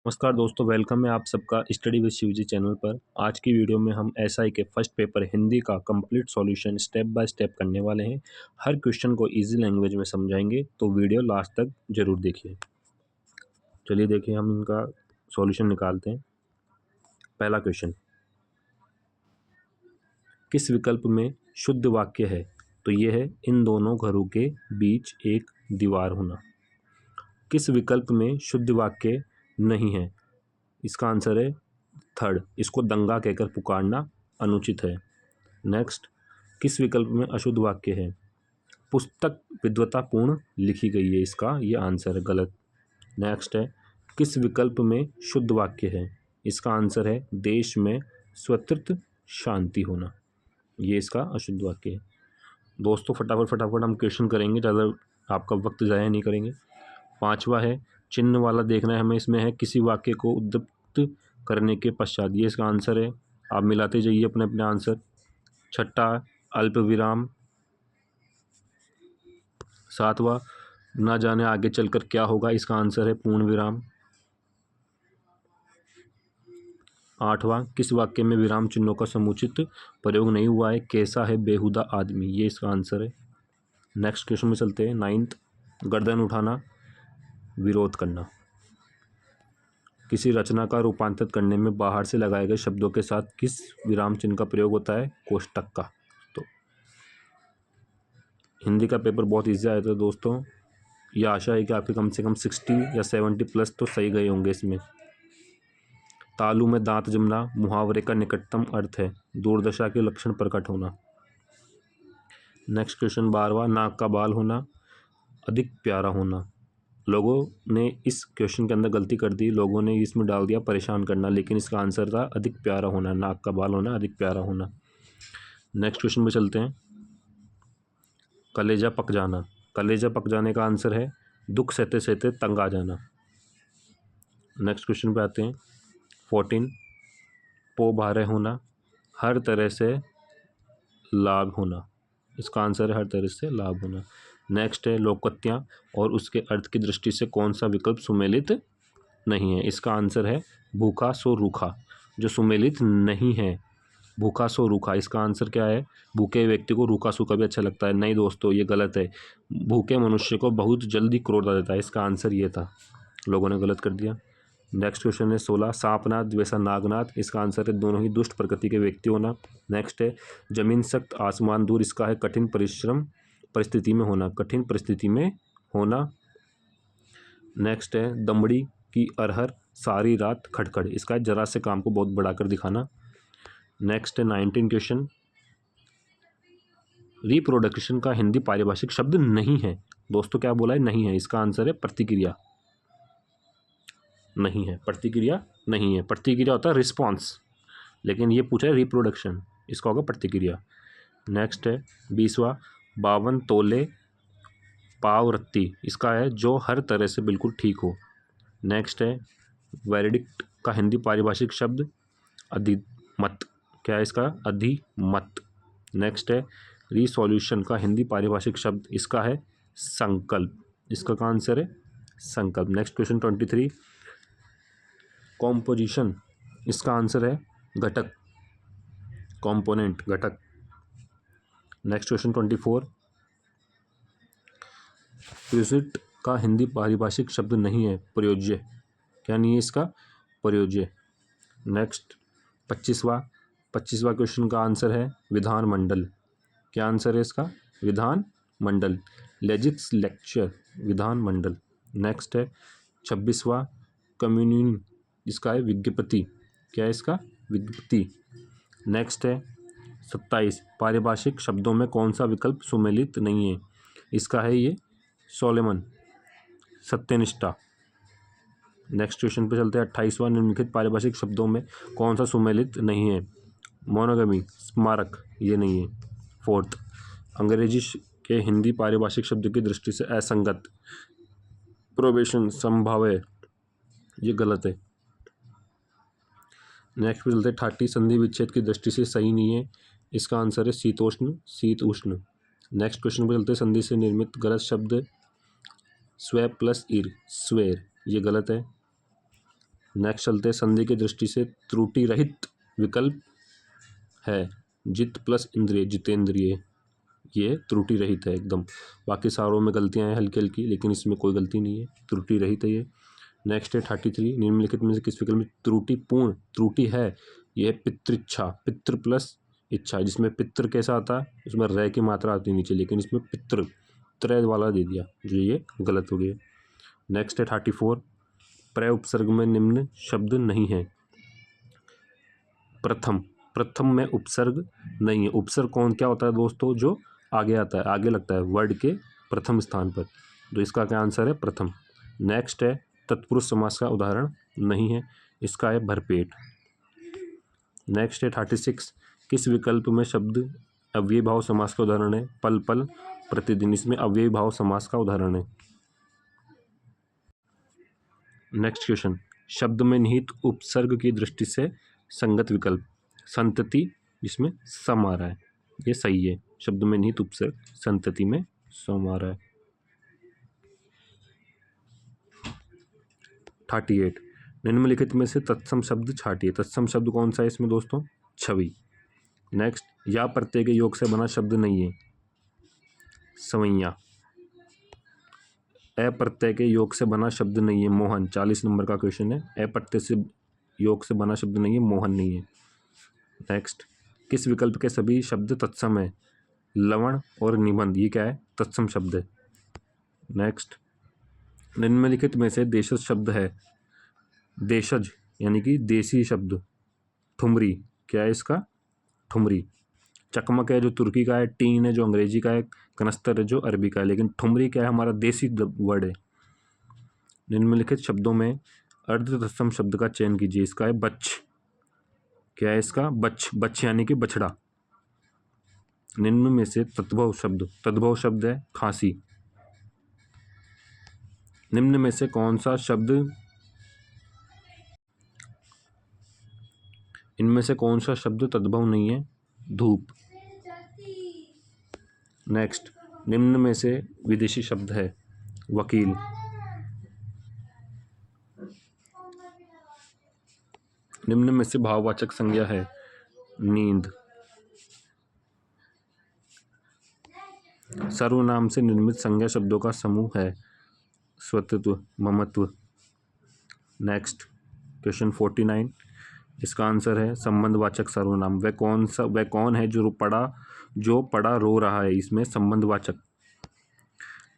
नमस्कार दोस्तों, वेलकम है आप सबका स्टडी विद शिवजी चैनल पर। आज की वीडियो में हम एसआई के फर्स्ट पेपर हिंदी का complete solution step by step करने वाले हैं। हर क्वेश्चन को इजी लैंग्वेज में समझाएंगे, तो वीडियो लास्ट तक जरूर देखिए। चलिए देखिए, हम इनका सॉल्यूशन निकालते हैं। पहला क्वेश्चन, किस विकल्प में शुद्ध वाक्य है? तो ये है, इन दोनों घरों के बीच एक दीवार होना। किस विकल्प में शुद्ध वाक्य नहीं है? इसका आंसर है थर्ड, इसको दंगा कहकर पुकारना अनुचित है। नेक्स्ट, किस विकल्प में अशुद्ध वाक्य है? पुस्तक विद्वतापूर्ण लिखी गई है, इसका ये आंसर है गलत। नेक्स्ट है, किस विकल्प में शुद्ध वाक्य है? इसका आंसर है देश में स्वतंत्र शांति होना, ये इसका अशुद्ध वाक्य है। दोस्तों फटाफट हम क्वेश्चन करेंगे, ज़्यादा आपका वक्त ज़ाया नहीं करेंगे। पांचवा है, चिन्ह वाला देखना है हमें। इसमें है किसी वाक्य को उद्दीप्त करने के पश्चात, ये इसका आंसर है। आप मिलाते जाइए अपने अपने आंसर। छठा, अल्प विराम। सातवां, ना जाने आगे चलकर क्या होगा, इसका आंसर है पूर्ण विराम। आठवां, किस वाक्य में विराम चिन्हों का समुचित प्रयोग नहीं हुआ है? कैसा है बेहुदा आदमी, ये इसका आंसर है। नेक्स्ट क्वेश्चन में चलते हैं। नाइन्थ, गर्दन उठाना, विरोध करना। किसी रचना का रूपांतरित करने में बाहर से लगाए गए शब्दों के साथ किस विराम चिन्ह का प्रयोग होता है? कोष्टक का। तो हिंदी का पेपर बहुत ईजी आया था दोस्तों। यह आशा है कि आपके कम से कम 60 या 70 प्लस तो सही गए होंगे इसमें। तालू में दांत जमना मुहावरे का निकटतम अर्थ है दुर्दशा के लक्षण प्रकट होना। नेक्स्ट क्वेश्चन 12वां, नाक का बाल होना, अधिक प्यारा होना। लोगों ने इस क्वेश्चन के अंदर गलती कर दी, लोगों ने इसमें डाल दिया परेशान करना, लेकिन इसका आंसर था अधिक प्यारा होना। नाक का बाल होना, अधिक प्यारा होना। नेक्स्ट क्वेश्चन में चलते हैं। कलेजा पक जाना, कलेजा पक जाने का आंसर है दुख सहते सहते तंग आ जाना। नेक्स्ट क्वेश्चन पे आते हैं। 14, पो भारे होना, हर तरह से लाभ होना। इसका आंसर है हर तरह से लाभ होना। नेक्स्ट है, लोकोक्तियाँ और उसके अर्थ की दृष्टि से कौन सा विकल्प सुमेलित नहीं है? इसका आंसर है भूखा सो रूखा, जो सुमेलित नहीं है। भूखा सो रूखा, इसका आंसर क्या है? भूखे व्यक्ति को रूखा सूखा भी अच्छा लगता है। नहीं दोस्तों, ये गलत है। भूखे मनुष्य को बहुत जल्दी क्रोध आ जाता है। इसका आंसर ये था, लोगों ने गलत कर दिया। नेक्स्ट क्वेश्चन है 16, सांपनाद वैसा नागनाद। इसका आंसर है दोनों ही दुष्ट प्रकृति के व्यक्ति होना। नेक्स्ट है, जमीन सख्त आसमान दूर। इसका है कठिन परिश्रम परिस्थिति में होना, कठिन परिस्थिति में होना। नेक्स्ट है, दमड़ी की अरहर सारी रात खटखड़। इसका है जरा से काम को बहुत बढ़ाकर दिखाना। नेक्स्ट है 19 क्वेश्चन, रिप्रोडक्शन का हिंदी पारिभाषिक शब्द नहीं है। दोस्तों क्या बोला है? नहीं है। इसका आंसर है प्रतिक्रिया। नहीं है, प्रतिक्रिया नहीं है। प्रतिक्रिया होता है रिस्पॉन्स, लेकिन ये पूछा है रिप्रोडक्शन, इसका होगा प्रतिक्रिया। नेक्स्ट है 20वां, 52 तोले पाव रत्ती। इसका है जो हर तरह से बिल्कुल ठीक हो। नेक्स्ट है, वेरिडिक्ट का हिंदी पारिभाषिक शब्द अधिमत। क्या है इसका? अधिमत। नेक्स्ट है, रिसोल्यूशन का हिंदी पारिभाषिक शब्द, इसका है संकल्प। इसका का आंसर है संकल्प। Next question 23, composition. इसका आंसर है घटक, कॉम्पोनेंट, घटक। नेक्स्ट क्वेश्चन 24, प्यूसिट का हिंदी पारिभाषिक शब्द नहीं है, प्रयोज्य। क्या नहीं है इसका? प्रयोज्य। नेक्स्ट 25वां क्वेश्चन का आंसर है विधानमंडल। क्या आंसर है इसका? विधानमंडल, लेजिस्लेचर, विधानमंडल। नेक्स्ट है 26वां, कम्युनियन। इसका है विज्ञप्ति। क्या है इसका? विज्ञप्ति। नेक्स्ट है 27, पारिभाषिक शब्दों में कौन सा विकल्प सुमेलित नहीं है? इसका है ये सोलेमन, सत्यनिष्ठा। नेक्स्ट क्वेश्चन पे चलते हैं। 28वां, निम्नलिखित पारिभाषिक शब्दों में कौन सा सुमेलित नहीं है? मोनोगमी, स्मारक, ये नहीं है। फोर्थ, अंग्रेजी के हिंदी पारिभाषिक शब्द की दृष्टि से असंगत, प्रोबेशन, संभाव्य, ये गलत है। नेक्स्ट पे चलते हैं 30, संधि विच्छेद की दृष्टि से सही नहीं है। इसका आंसर है शीतोष्ण, शीत उष्ण। नेक्स्ट क्वेश्चन पे चलते हैं। संधि से निर्मित गलत शब्द स्वे प्लस ईर, स्वेर, ये गलत है। नेक्स्ट चलते हैं, संधि की दृष्टि से त्रुटि रहित विकल्प है जित प्लस इंद्रिय, जितेंद्रिय, ये त्रुटि रहित है एकदम। बाकी सारों में गलतियां हैं हल्की हल्की, लेकिन इसमें कोई गलती नहीं है, त्रुटि रहित है ये। नेक्स्ट है 33, निम्नलिखित में से किस विकल्प में त्रुटिपूर्ण त्रुटि है? ये है पितृच्छा, पितृ प्लस इच्छा, जिसमें पितृ कैसा आता है, उसमें रै की मात्रा आती है नीचे, लेकिन इसमें पितृ त्रय वाला दे दिया, जो ये गलत हो गया। नेक्स्ट है 34, प्रय उपसर्ग में निम्न शब्द नहीं है। प्रथम, प्रथम में उपसर्ग नहीं है। उपसर्ग कौन क्या होता है दोस्तों? जो आगे आता है, आगे लगता है वर्ड के प्रथम स्थान पर, तो इसका क्या आंसर है? प्रथम। नेक्स्ट है तत्पुरुष समास का उदाहरण नहीं है, इसका है भरपेट। नेक्स्ट है 36, किस विकल्प में शब्द अव्ययी भाव समास का उदाहरण है? पल पल प्रतिदिन, इसमें अव्ययी भाव समास का उदाहरण है। नेक्स्ट क्वेश्चन, शब्द में निहित उपसर्ग की दृष्टि से संगत विकल्प संतति, जिसमें सम आ रहा है, ये सही है। शब्द में निहित उपसर्ग संतति में सम आ रहा है। 38, निम्नलिखित में से तत्सम शब्द छाटिए। तत्सम शब्द कौन सा है इसमें दोस्तों? छवि। नेक्स्ट, या प्रत्यय के योग से बना शब्द नहीं है, सवैया। अप्रत्यय के योग से बना शब्द नहीं है, मोहन। 40 नंबर का क्वेश्चन है, अप्रत्यय से योग से बना शब्द नहीं है, मोहन नहीं है। नेक्स्ट, किस विकल्प के सभी शब्द तत्सम है? लवण और निबंध, ये क्या है? तत्सम शब्द है। नेक्स्ट, निम्नलिखित में से देशज शब्द है, देशज यानी कि देसी शब्द। ठुमरी, क्या है इसका? ठुमरी। चकमक है जो तुर्की का है, टीन है जो अंग्रेजी का है, कनस्तर है जो अरबी का है, लेकिन ठुमरी क्या है? हमारा देसी वर्ड है। निम्नलिखित शब्दों में अर्ध तत्सम शब्द का चयन कीजिए, इसका है बच्छ। क्या है इसका? बच्छ, बच्छ यानी कि बछड़ा। निम्न में से तद्भव शब्द, तद्भव शब्द है खांसी। निम्न में से कौन सा शब्द, इनमें से कौन सा शब्द तद्भव नहीं है? धूप। नेक्स्ट, निम्न में से विदेशी शब्द है वकील। निम्न में से भाववाचक संज्ञा है नींद। सर्वनाम से निर्मित संज्ञा शब्दों का समूह है स्वतत्व, ममत्व। नेक्स्ट, क्वेश्चन 49, इसका आंसर है संबंधवाचक सर्वनाम। वह कौन है जो पड़ा रो रहा है, इसमें संबंधवाचक।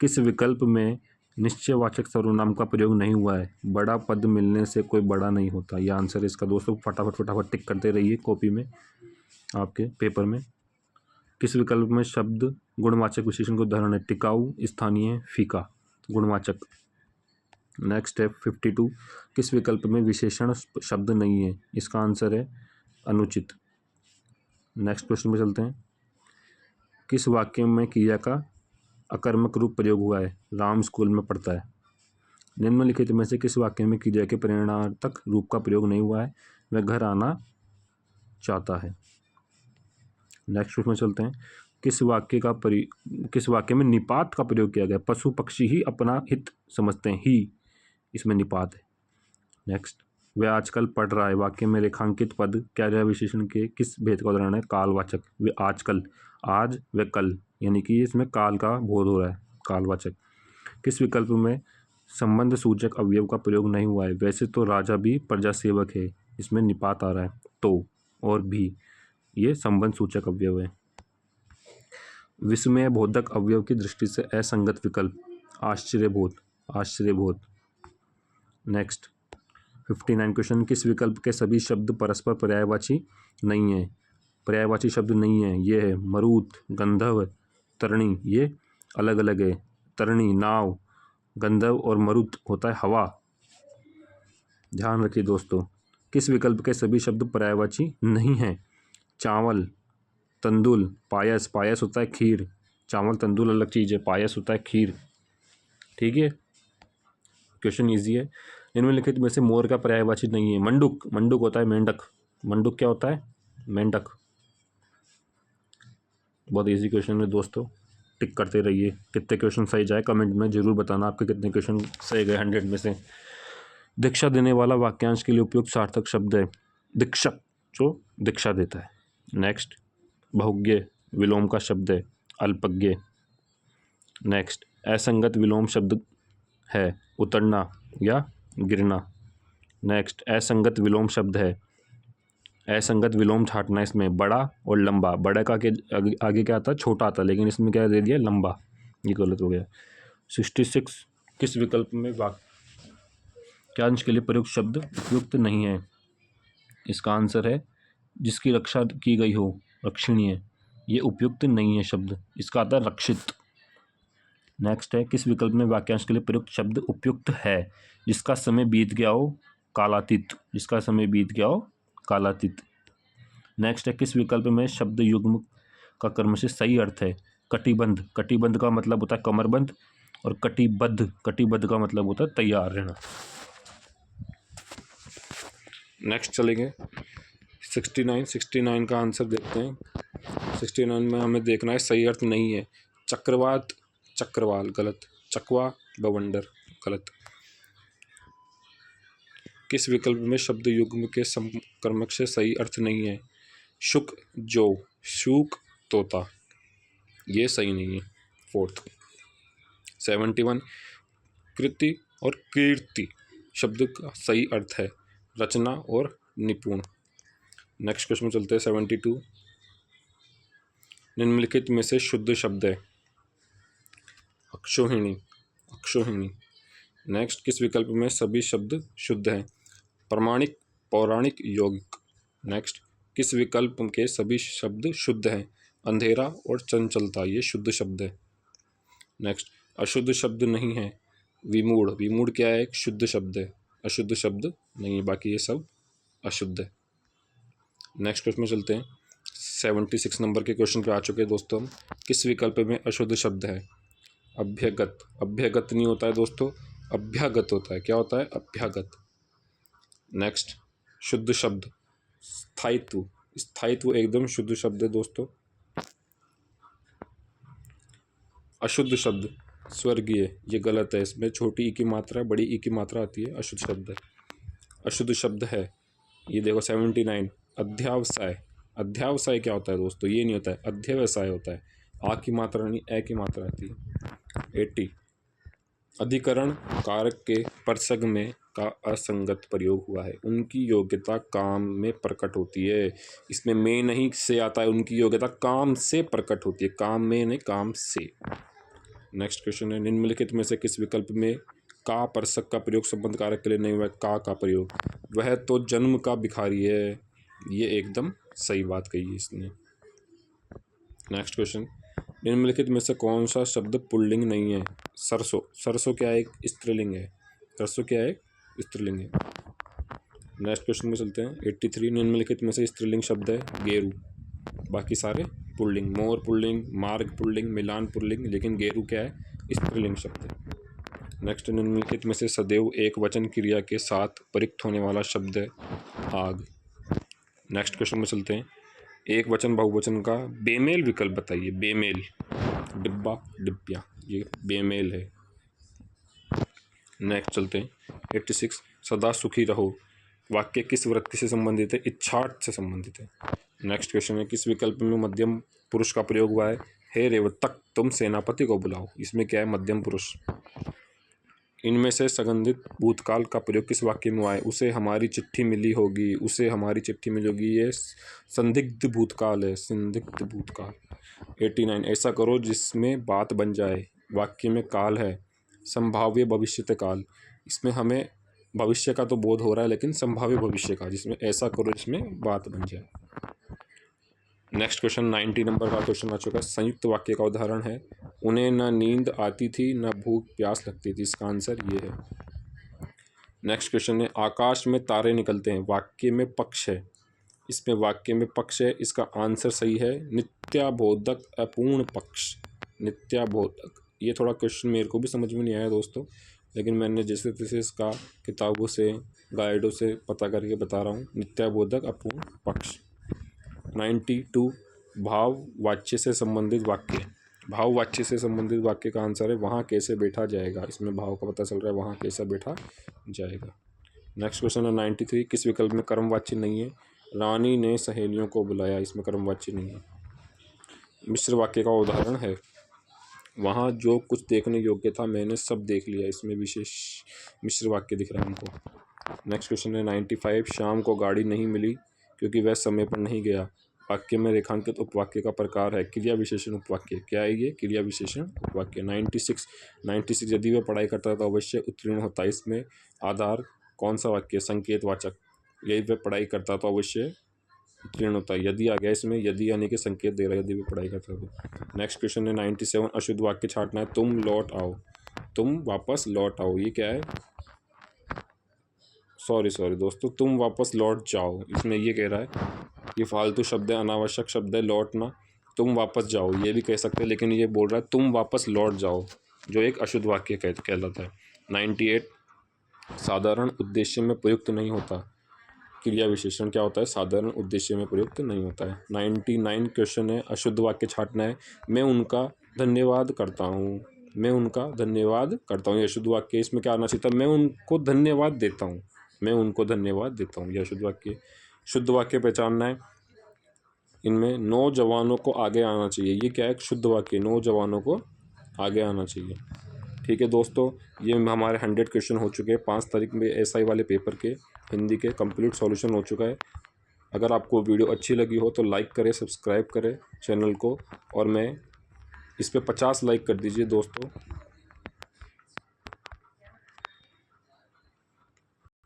किस विकल्प में निश्चयवाचक सर्वनाम का प्रयोग नहीं हुआ है? बड़ा पद मिलने से कोई बड़ा नहीं होता, यह आंसर है इसका। दोस्तों फटाफट टिक करते रहिए कॉपी में, आपके पेपर में। किस विकल्प में शब्द गुणवाचक विशेषण का उदाहरण है? टिकाऊ, स्थानीय, फीका, गुणवाचक। नेक्स्ट है 52, किस विकल्प में विशेषण शब्द नहीं है? इसका आंसर है अनुचित। नेक्स्ट क्वेश्चन में चलते हैं, किस वाक्य में क्रिया का अकर्मक रूप प्रयोग हुआ है? राम स्कूल में पढ़ता है। निम्नलिखित में से किस वाक्य में क्रिया के परिणार्थक रूप का प्रयोग नहीं हुआ है? वह घर आना चाहता है। नेक्स्ट क्वेश्चन में चलते हैं, किस वाक्य में निपात का प्रयोग किया गया? पशु पक्षी ही अपना हित समझते हैं, ही इसमें निपात है। नेक्स्ट, वह आजकल पढ़ रहा है, वाक्य में रेखांकित पद क्रिया विशेषण के किस भेद का उदाहरण है? कालवाचक। वे आजकल, आज व कल, यानी कि इसमें काल का बोध हो रहा है, कालवाचक। किस विकल्प में संबंध सूचक अवयव का प्रयोग नहीं हुआ है? वैसे तो राजा भी प्रजा सेवक है, इसमें निपात आ रहा है। तो और भी, ये संबंध सूचक अवयव है। विस्मय बोधक अवयव की दृष्टि से असंगत विकल्प आश्चर्यबोध, आश्चर्यबोध। नेक्स्ट 59 क्वेश्चन, किस विकल्प के सभी शब्द परस्पर पर्यायवाची नहीं है? पर्यायवाची शब्द नहीं है, ये है मरुत, गंधर्व, तरणी, ये अलग अलग है। तरणी नाव, गंधर्व और मरुत होता है हवा। ध्यान रखिए दोस्तों, किस विकल्प के सभी शब्द पर्यायवाची नहीं है? चावल, तंदुल, पायस, पायस होता है खीर, चावल तंदुल अलग चीज़ है, पायस होता है खीर। ठीक है, क्वेश्चन इजी है। निम्नलिखित में से मोर का पर्यायवाची नहीं है? मंडूक, मंडूक होता है मेंढक, मंडूक क्या होता है? मेंढक। बहुत इजी क्वेश्चन है दोस्तों, टिक करते रहिए। कितने क्वेश्चन सही जाए कमेंट में जरूर बताना, आपके कितने क्वेश्चन सही गए 100 में से। दीक्षा देने वाला वाक्यांश के लिए उपयुक्त सार्थक शब्द है दीक्षक, जो दीक्षा देता है। नेक्स्ट, बहुज्ञ विलोम का शब्द है अल्पज्ञ। नेक्स्ट, असंगत विलोम शब्द है उतरना या गिरना। नेक्स्ट, असंगत विलोम शब्द है असंगत विलोम छाटना, इसमें बड़ा और लंबा, बड़ा का के आगे क्या आता है छोटा आता है, लेकिन इसमें क्या दे दिया लंबा, ये गलत हो गया। 66, किस विकल्प में वाक्यांश के लिए प्रयुक्त शब्द उपयुक्त नहीं है? इसका आंसर है जिसकी रक्षा की गई हो, रक्षणीय, ये उपयुक्त नहीं है शब्द, इसका आता है रक्षित। नेक्स्ट है, किस विकल्प में वाक्यांश के लिए प्रयुक्त शब्द उपयुक्त है? जिसका समय बीत गया हो, कालातीत, जिसका समय बीत गया हो कालातीत। नेक्स्ट है, किस विकल्प में शब्द युग्म का कर्म से सही अर्थ है? कटिबंध, कटिबंध का मतलब होता है कमरबंध, और कटिबद्ध, कटिबद्ध का मतलब होता है तैयार रहना। नेक्स्ट चलेंगे 69 का आंसर देखते हैं। 69 में हमें देखना है सही अर्थ नहीं है। चक्रवात चक्रवाल गलत, चकवा बवंडर गलत। किस विकल्प में शब्द युग्म के समकर्मक से सही अर्थ नहीं है? शुक जो, शूक तोता, ये सही नहीं है। 4th 71, कृति और कीर्ति शब्द का सही अर्थ है रचना और निपुण। नेक्स्ट क्वेश्चन चलते हैं 72, निम्नलिखित में से शुद्ध शब्द है अक्षोहिणी, अक्षोहिणी। नेक्स्ट, किस विकल्प में सभी शब्द शुद्ध हैं? प्रमाणिक, पौराणिक, यौगिक। नेक्स्ट, किस विकल्प के सभी शब्द शुद्ध हैं? अंधेरा और चंचलता, ये शुद्ध शब्द है। नेक्स्ट, अशुद्ध शब्द नहीं है विमूढ़, विमूढ़ क्या है? एक शुद्ध शब्द है, अशुद्ध शब्द नहीं है, बाकी ये सब अशुद्ध है। नेक्स्ट क्वेश्चन में चलते हैं। 76 नंबर के क्वेश्चन पे आ चुके हैं दोस्तों हम। किस विकल्प में अशुद्ध शब्द है? अभ्यागत, अभ्यागत नहीं होता है दोस्तों, अभ्यागत होता है। क्या होता है? अभ्यागत। नेक्स्ट, शुद्ध शब्द स्थायित्व, स्थायित्व एकदम शुद्ध शब्द है दोस्तों। अशुद्ध शब्द स्वर्गीय, ये गलत है, इसमें छोटी ई की मात्रा बड़ी ई की मात्रा आती है, अशुद्ध शब्द है। अशुद्ध शब्द है ये देखो 79 अध्यावसाय, अध्यावसाय क्या होता है दोस्तों? ये नहीं होता है, अध्यवसाय होता है, आ की मात्रा नहीं ए की मात्रा आती है। 80, अधिकरण कारक के परसग में का असंगत प्रयोग हुआ है, उनकी योग्यता काम में प्रकट होती है। इसमें में नहीं से आता है, उनकी योग्यता काम से प्रकट होती है, काम में नहीं काम से। नेक्स्ट क्वेश्चन है, निम्नलिखित में से किस विकल्प में का परसक का प्रयोग संबंध कारक के लिए नहीं हुआ? का प्रयोग, वह तो जन्म का भिखारी है, ये एकदम सही बात कही है इसने। नेक्स्ट क्वेश्चन, निम्नलिखित में से कौन सा शब्द पुल्लिंग नहीं है? सरसों, सरसों क्या है? एक स्त्रीलिंग है, सरसों क्या है? स्त्रीलिंग है। नेक्स्ट क्वेश्चन में चलते हैं। 83, निम्नलिखित में से स्त्रीलिंग शब्द है गेरू, बाकी सारे पुल्लिंग, मोर पुल्लिंग, मार्ग पुल्लिंग, मिलान पुल्लिंग, लेकिन गेरू क्या है? स्त्रीलिंग शब्द है। नेक्स्ट, निम्नलिखित में से सदैव एक वचन क्रिया के साथ प्रयुक्त होने वाला शब्द है आग। नेक्स्ट क्वेश्चन में चलते हैं। एक वचन बहुवचन का बेमेल विकल्प बताइए। बेमेल, डिब्बा डिब्बिया, ये बेमेल है। नेक्स्ट चलते हैं। 86, सदा सुखी रहो वाक्य किस वृत्ति से संबंधित है? इच्छार्थ से संबंधित है। नेक्स्ट क्वेश्चन है, किस विकल्प में मध्यम पुरुष का प्रयोग हुआ है? हे रेवतक तुम सेनापति को बुलाओ, इसमें क्या है? मध्यम पुरुष। इनमें से संबंधित भूतकाल का प्रयोग किस वाक्य में हुआ है? उसे हमारी चिट्ठी मिली होगी, उसे हमारी चिट्ठी मिली होगी, ये संदिग्ध भूतकाल है, संदिग्ध भूतकाल। 89, ऐसा करो जिसमें बात बन जाए, वाक्य में काल है संभाव्य भविष्यत काल, इसमें हमें भविष्य का तो बोध हो रहा है, लेकिन संभाव्य भविष्य का, जिसमें ऐसा करो जिसमें बात बन जाए। नेक्स्ट क्वेश्चन 90 नंबर का क्वेश्चन आ चुका है। संयुक्त वाक्य का उदाहरण है, उन्हें न नींद आती थी न भूख प्यास लगती थी, इसका आंसर ये है। नेक्स्ट क्वेश्चन है, आकाश में तारे निकलते हैं, वाक्य में पक्ष है, इसमें वाक्य में पक्ष है, इसका आंसर सही है नित्याबोधक अपूर्ण पक्ष, नित्याबोधक। ये थोड़ा क्वेश्चन मेरे को भी समझ में नहीं आया दोस्तों, लेकिन मैंने जैसे तैसे इसका किताबों से गाइडों से पता करके बता रहा हूँ। नित्याबोधक अपूर्ण पक्ष। 92, भाववाच्य से संबंधित वाक्य, भाववाच्य से संबंधित वाक्य का आंसर है वहाँ कैसे बैठा जाएगा, इसमें भाव का पता चल रहा है, वहाँ कैसा बैठा जाएगा। नेक्स्ट क्वेश्चन है 93, किस विकल्प में कर्मवाची नहीं है? रानी ने सहेलियों को बुलाया, इसमें कर्मवाची नहीं है। मिश्र वाक्य का उदाहरण है, वहाँ जो कुछ देखने योग्य था मैंने सब देख लिया, इसमें विशेष मिश्र वाक्य दिख रहा है हमको। नेक्स्ट क्वेश्चन है 95, शाम को गाड़ी नहीं मिली क्योंकि वह समय पर नहीं गया। वाक्य में रेखांकित उपवाक्य का प्रकार है क्रिया विशेषण उपवाक्य। क्या है ये? क्रिया विशेषण उपवाक्य। 96, यदि वह पढ़ाई करता तो अवश्य उत्तीर्ण होता, इसमें आधार कौन सा वाक्य? संकेतवाचक। यदि वह पढ़ाई करता तो अवश्य उत्तीर्ण होता है, यदि आ गया इसमें, यदि यानी कि संकेत दे रहा है, यदि वह पढ़ाई करता तो। नेक्स्ट क्वेश्चन है 97, अशुद्ध वाक्य छांटना है। तुम लौट आओ, तुम वापस लौट आओ, ये क्या है? सॉरी दोस्तों, तुम वापस लौट जाओ, इसमें ये कह रहा है ये फालतू शब्द है, अनावश्यक शब्द है लौटना। तुम वापस जाओ ये भी कह सकते हैं, लेकिन ये बोल रहा है तुम वापस लौट जाओ, जो एक अशुद्ध वाक्य कहलाता है। 98, साधारण उद्देश्य में प्रयुक्त नहीं होता। क्रिया विशेषण क्या होता है? साधारण उद्देश्य में प्रयुक्त नहीं होता है। 99 क्वेश्चन है, अशुद्ध वाक्य छांटना है। मैं उनका धन्यवाद करता हूँ, मैं उनका धन्यवाद करता हूँ, ये अशुद्ध वाक्य। इसमें क्या आना चाहिए था? मैं उनको धन्यवाद देता हूँ, मैं उनको धन्यवाद देता हूँ, यह अशुद्ध वाक्य। शुद्ध वाक्य पहचानना है, इनमें नौजवानों को आगे आना चाहिए, ये क्या है? शुद्ध वाक्य, नौजवानों को आगे आना चाहिए। ठीक है दोस्तों, ये हमारे 100 क्वेश्चन हो चुके हैं। 5 तारीख में SI वाले पेपर के हिंदी के कंप्लीट सॉल्यूशन हो चुका है। अगर आपको वीडियो अच्छी लगी हो तो लाइक करें, सब्सक्राइब करें चैनल को, और मैं इस पर 50 लाइक कर दीजिए दोस्तों।